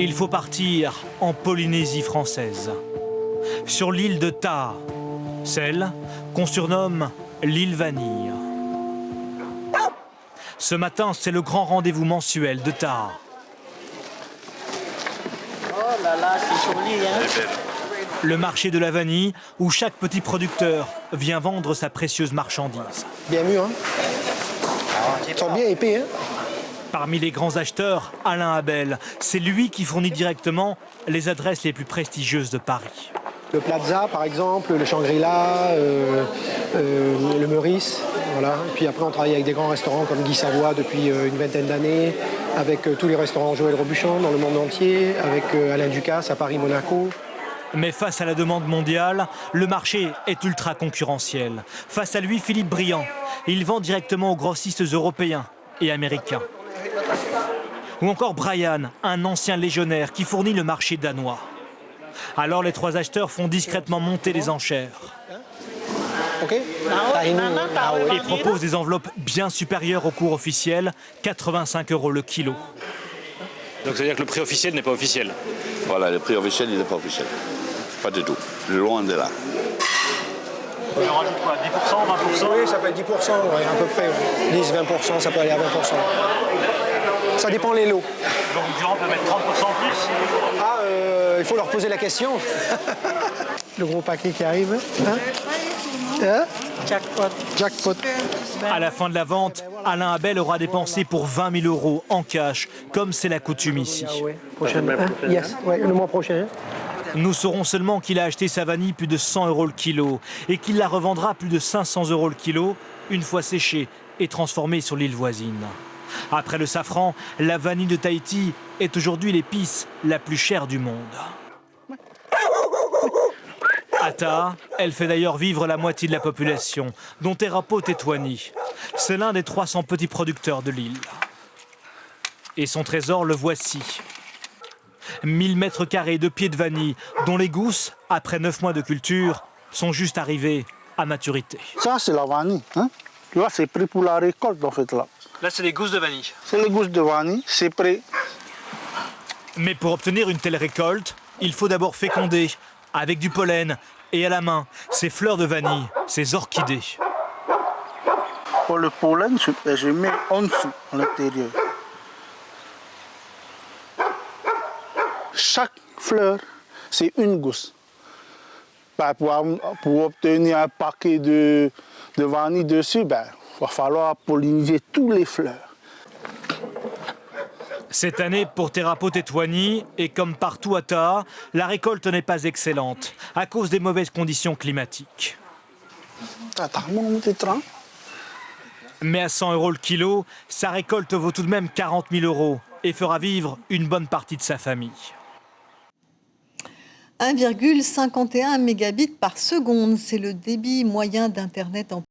Il faut partir en Polynésie française, sur l'île de Taha, celle qu'on surnomme l'île Vanille. Ce matin, c'est le grand rendez-vous mensuel de Taha. Oh là là, c'est joli, hein? Le marché de la vanille, où chaque petit producteur vient vendre sa précieuse marchandise. Bien mûr, hein? Ils sont bien épais, hein? Parmi les grands acheteurs, Alain Abel, c'est lui qui fournit directement les adresses les plus prestigieuses de Paris. Le Plaza, par exemple, le Shangri-La, le Meurice, voilà. Et puis après, on travaille avec des grands restaurants comme Guy Savoy depuis une vingtaine d'années, avec tous les restaurants Joël Robuchon dans le monde entier, avec Alain Ducasse à Paris-Monaco. Mais face à la demande mondiale, le marché est ultra concurrentiel. Face à lui, Philippe Briand. Il vend directement aux grossistes européens et américains. Ou encore Brian, un ancien légionnaire qui fournit le marché danois. Alors les trois acheteurs font discrètement monter les enchères. OK. Et proposent des enveloppes bien supérieures au cours officiel, 85 € le kilo. Donc ça veut dire que le prix officiel n'est pas officiel. Voilà, le prix officiel, il n'est pas officiel. Pas du tout. Loin de là. On rajoute quoi, 10%, 20%? Oui, ça peut être 10%, ouais, à peu près. 10-20%, ça peut aller à 20%. Ça dépend les lots. Donc Durand peut mettre 30% en plus? Ah, il faut leur poser la question. Le gros paquet qui arrive. Hein? Hein? Jackpot. Jackpot. À la fin de la vente, Alain Abel aura dépensé pour 20 000 € en cash, comme c'est la coutume ici. Prochaine, hein? Yes, ouais, le mois prochain. Nous saurons seulement qu'il a acheté sa vanille plus de 100 € le kilo et qu'il la revendra plus de 500 € le kilo une fois séchée et transformée sur l'île voisine. Après le safran, la vanille de Tahiti est aujourd'hui l'épice la plus chère du monde. À Taha, elle fait d'ailleurs vivre la moitié de la population, dont Terapo Tetouani. C'est l'un des 300 petits producteurs de l'île. Et son trésor, le voici. 1000 mètres carrés de pieds de vanille, dont les gousses, après 9 mois de culture, sont juste arrivées à maturité. Ça, c'est la vanille. Hein? Là, c'est prêt pour la récolte, en fait. Là, c'est des gousses de vanille. c'est les gousses de vanille, c'est prêt. Mais pour obtenir une telle récolte, il faut d'abord féconder, avec du pollen et à la main, ces fleurs de vanille, ces orchidées. Pour le pollen, je mets en dessous, à l'intérieur. Chaque fleur, c'est une gousse. Pour obtenir un paquet de vanille dessus, il va falloir polliniser toutes les fleurs. Cette année, pour Terapo Tetouani, et comme partout à Taha, la récolte n'est pas excellente, à cause des mauvaises conditions climatiques. Mais à 100 € le kilo, sa récolte vaut tout de même 40 000 € et fera vivre une bonne partie de sa famille. 1,51 mégabits par seconde, c'est le débit moyen d'Internet en